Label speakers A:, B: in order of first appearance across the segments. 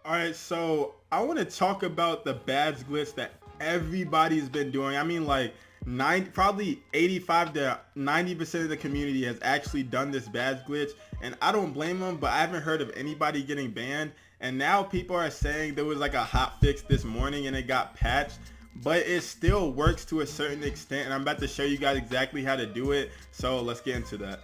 A: All right, so I want to talk about the badge glitch that everybody's been doing. I mean, like probably 85 to 90% of the community has actually done this badge glitch, and I don't blame them. But I haven't heard of anybody getting banned. And now people are saying there was like a hot fix this morning and it got patched, but it still works to a certain extent. And I'm about to show you guys exactly how to do it. So let's get into that.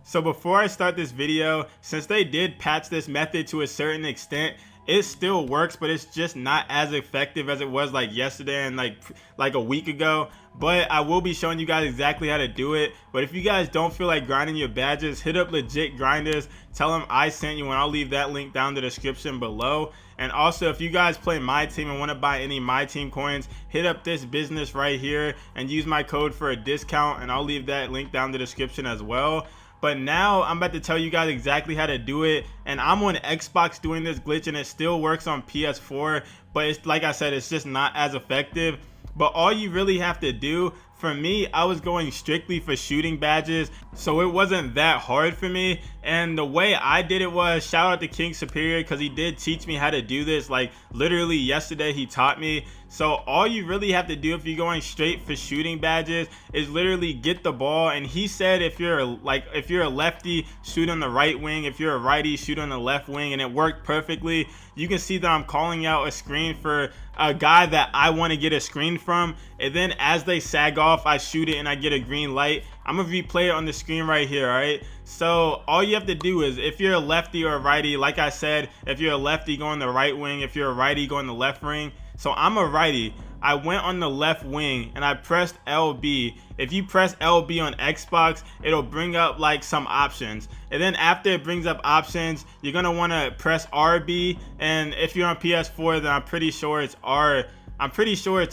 A: So before I start this video, since they did patch this method to a certain extent, it still works, but it's just not as effective as it was like yesterday and like a week ago. But I will be showing you guys exactly how to do it. But if you guys don't feel like grinding your badges, hit up Legit Grinders, tell them I sent you, and I'll leave that link down in the description below. And also, if you guys play my team and want to buy any my team coins, hit up this business right here and use my code for a discount, and I'll leave that link down in the description as well. But now I'm about to tell you guys exactly how to do it, and I'm on Xbox doing this glitch and it still works on PS4, but it's like I said, it's just not as effective. But all you really have to do, for me, I was going strictly for shooting badges, so it wasn't that hard for me. And the way I did it was, shout out to King Superior, because he did teach me how to do this. Like literally yesterday he taught me. So all you really have to do if you're going straight for shooting badges is literally get the ball. And he said if you're a lefty, shoot on the right wing. If you're a righty, shoot on the left wing, and it worked perfectly. You can see that I'm calling out a screen for a guy that I want to get a screen from, and then as they sag off, I shoot it and I get a green light. I'm gonna replay it on the screen right here. All right, so all you have to do is, if you're a lefty or a righty, like I said, if you're a lefty, go on the right wing. If you're a righty, go on the left wing. So I'm a righty. I went on the left wing and I pressed LB. If you press LB on Xbox, it'll bring up like some options, and then after it brings up options, you're gonna want to press RB. And if you're on PS4, then I'm pretty sure it's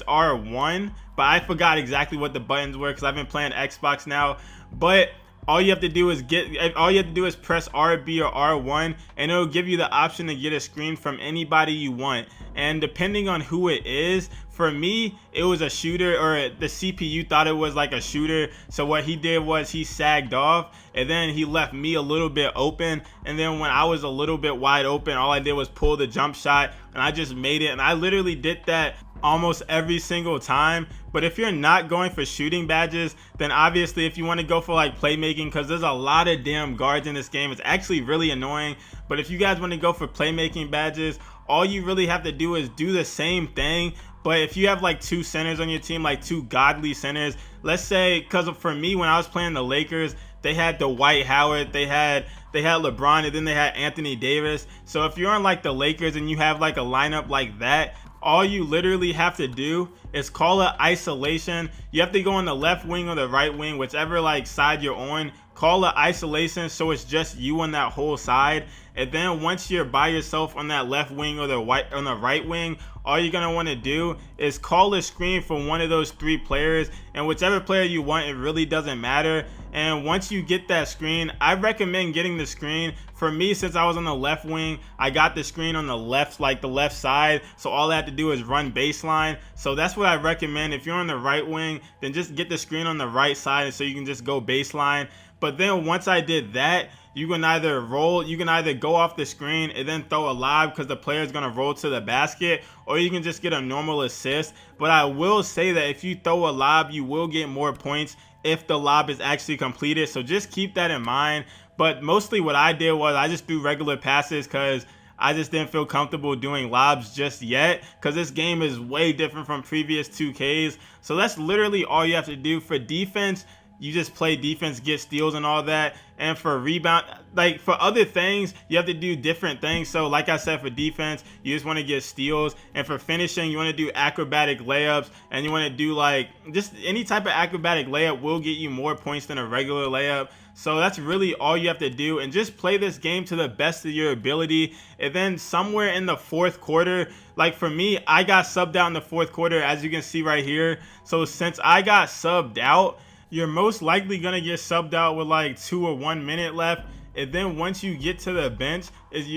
A: R1, but I forgot exactly what the buttons were because I've been playing Xbox now. But all you have to do is press RB or R1, and it'll give you the option to get a screen from anybody you want. And depending on who it is, for me, it was a shooter, or the CPU thought it was like a shooter. So what he did was he sagged off, and then he left me a little bit open. And then when I was a little bit wide open, all I did was pull the jump shot, and I just made it. And I literally did that almost every single time. But if you're not going for shooting badges, then obviously if you want to go for like playmaking, because there's a lot of damn guards in this game, it's actually really annoying. But if you guys want to go for playmaking badges, all you really have to do is do the same thing. But if you have like two centers on your team, like two godly centers, let's say, because for me, when I was playing the Lakers, they had Dwight Howard, they had LeBron, and then they had Anthony Davis. So if you're on like the Lakers and you have like a lineup like that, all you literally have to do is call it isolation. You have to go on the left wing or the right wing, whichever like side you're on. Call it isolation, so it's just you on that whole side. And then once you're by yourself on that left wing or the right wing, all you're gonna want to do is call a screen from one of those three players, and whichever player you want, it really doesn't matter. And once you get that screen, I recommend getting the screen. For me, since I was on the left wing, I got the screen on the left, like the left side, so all I have to do is run baseline. So that's what I recommend. If you're on the right wing, then just get the screen on the right side so you can just go baseline. But then once I did that, you can either go off the screen and then throw a lob because the player is going to roll to the basket, or you can just get a normal assist. But I will say that if you throw a lob, you will get more points if the lob is actually completed. So just keep that in mind. But mostly what I did was I just threw regular passes because I just didn't feel comfortable doing lobs just yet, because this game is way different from previous 2Ks. So that's literally all you have to do. For defense, you just play defense, get steals and all that. And for rebound, like for other things, you have to do different things. So like I said, for defense, you just want to get steals. And for finishing, you want to do acrobatic layups. And you want to do like just any type of acrobatic layup will get you more points than a regular layup. So that's really all you have to do, and just play this game to the best of your ability. And then somewhere in the fourth quarter, like for me, I got subbed out in the fourth quarter, as you can see right here. So since I got subbed out, you're most likely gonna get subbed out with like 2 or 1 minute left. and then once you get to the bench,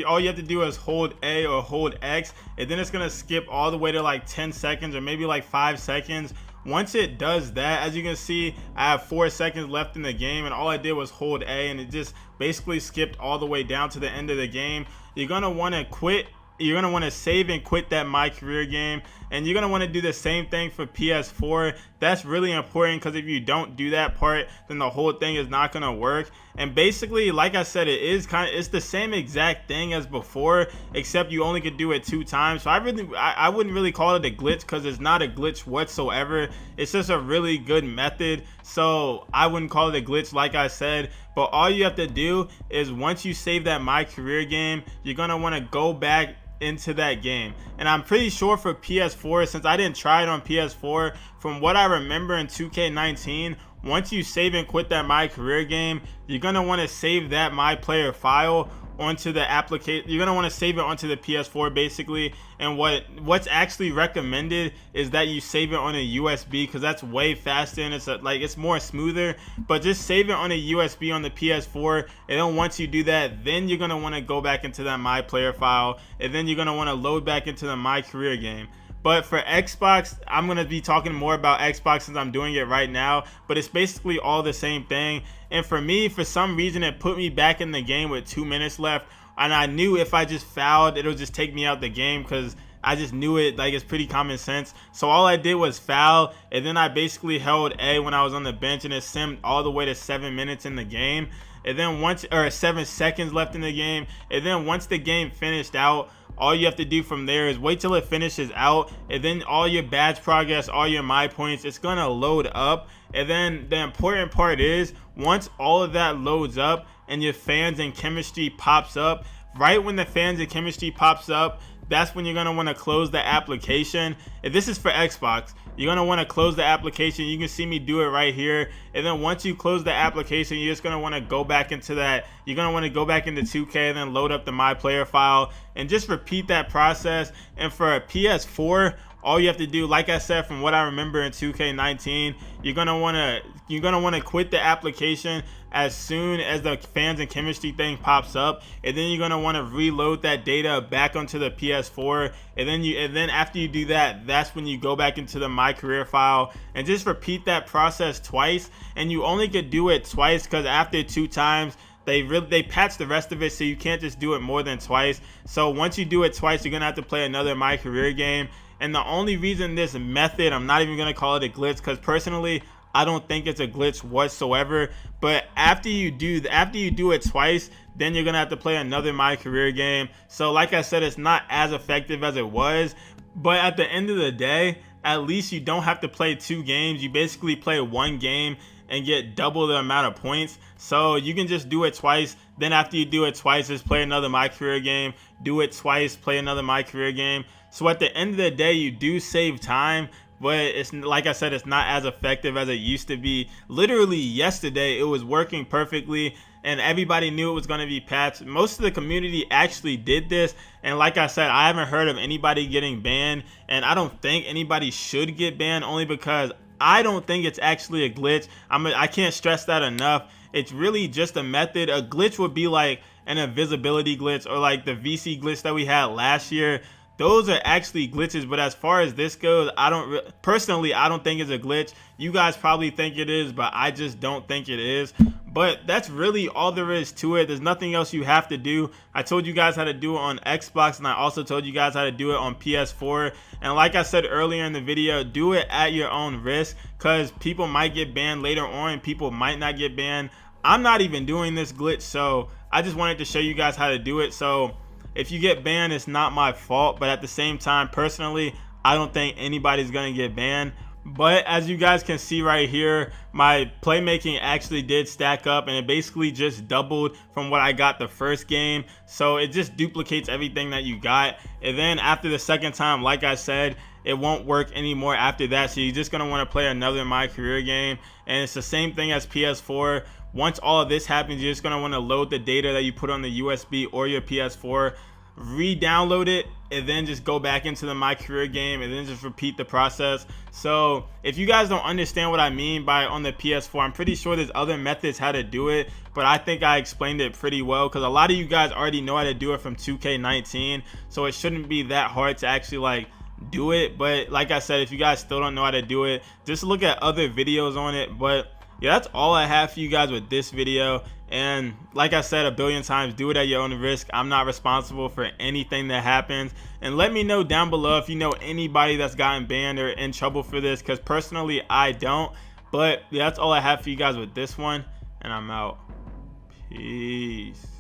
A: all you have to do is hold A or hold X, and then it's gonna skip all the way to like 10 seconds or maybe like 5 seconds. Once it does that, as you can see, I have 4 seconds left in the game, and all I did was hold A, and it just basically skipped all the way down to the end of the game. You're gonna want to quit. You're going to want to save and quit that My Career game, and you're going to want to do the same thing for PS4. That's really important, because if you don't do that part, then the whole thing is not going to work. And basically, like I said, it's the same exact thing as before, except you only could do it 2 times. So I wouldn't really call it a glitch, because it's not a glitch whatsoever. It's just a really good method, so I wouldn't call it a glitch, like I said. But all you have to do is, once you save that My Career game, you're going to want to go back into that game. And I'm pretty sure for PS4, since I didn't try it on PS4, from what I remember in 2K19, once you save and quit that My Career game, you're going to want to save that My Player file onto the application. You're going to want to save it onto the PS4 basically, and what's actually recommended is that you save it on a USB, because that's way faster and it's more smoother. But just save it on a USB on the PS4, and then once you do that, then you're going to want to go back into that My Player file, and then you're going to want to load back into the My Career game. But for Xbox, I'm going to be talking more about Xbox since I'm doing it right now, but it's basically all the same thing. And for me, for some reason, it put me back in the game with 2 minutes left, and I knew if I just fouled, it'll just take me out the game, because I just knew it. Like, it's pretty common sense. So all I did was foul, and then I basically held A when I was on the bench, and it simmed all the way to 7 minutes in the game, and then 7 seconds left in the game. And then once the game finished out, all you have to do from there is wait till it finishes out, and then all your badge progress, all your My Points, it's gonna load up. And then the important part is, once all of that loads up and your fans and chemistry pops up, right when the fans and chemistry pops up, that's when you're going to want to close the application. If this is for Xbox, you're going to want to close the application. You can see me do it right here. And then once you close the application, you're just going to want to go back into that. You're going to want to go back into 2K and then load up the My Player file and just repeat that process. And for a PS4, all you have to do, like I said, from what I remember in 2K19, you're gonna wanna quit the application as soon as the fans and chemistry thing pops up, and then you're gonna want to reload that data back onto the PS4, and then after you do that, that's when you go back into the My Career file and just repeat that process twice. And you only could do it twice, because after 2 times, they patch the rest of it, so you can't just do it more than twice. So once you do it twice, you're gonna have to play another My Career game. And the only reason this method, I'm not even going to call it a glitch, because personally, I don't think it's a glitch whatsoever. But after you do it twice, then you're going to have to play another My Career game. So like I said, it's not as effective as it was. But at the end of the day, at least you don't have to play 2 games. You basically play 1 game and get double the amount of points. So you can just do it twice. Then after you do it twice, just play another My Career game. Do it twice, play another My Career game. So at the end of the day, you do save time, but it's, like I said, it's not as effective as it used to be. Literally yesterday, it was working perfectly, and everybody knew it was going to be patched. Most of the community actually did this, and like I said, I haven't heard of anybody getting banned, and I don't think anybody should get banned, only because I don't think it's actually a glitch. I can't stress that enough. It's really just a method. A glitch would be like an invisibility glitch, or like the VC glitch that we had last year. Those are actually glitches, but as far as this goes, personally, I don't think it's a glitch. You guys probably think it is, but I just don't think it is. But that's really all there is to it. There's nothing else you have to do. I told you guys how to do it on Xbox, and I also told you guys how to do it on PS4. And like I said earlier in the video, do it at your own risk, because people might get banned later on, people might not get banned. I'm not even doing this glitch, so I just wanted to show you guys how to do it. So if you get banned, it's not my fault, but at the same time, personally, I don't think anybody's gonna get banned. But as you guys can see right here, my playmaking actually did stack up, and it basically just doubled from what I got the first game. So it just duplicates everything that you got. And then after the second time, like I said, it won't work anymore after that. So you're just gonna want to play another My Career game, and it's the same thing as PS4. Once all of this happens, you're just going to want to load the data that you put on the USB or your PS4, re-download it, and then just go back into the my career game and then just repeat the process. So if you guys don't understand what I mean by on the PS4, I'm pretty sure there's other methods how to do it, but I think I explained it pretty well because a lot of you guys already know how to do it from 2K19, so it shouldn't be that hard to actually like do it. But like I said, if you guys still don't know how to do it, just look at other videos on it. But yeah, that's all I have for you guys with this video. And like I said a billion times, do it at your own risk. I'm not responsible for anything that happens. And let me know down below if you know anybody that's gotten banned or in trouble for this, because personally I don't. But yeah, that's all I have for you guys with this one, and I'm out. Peace.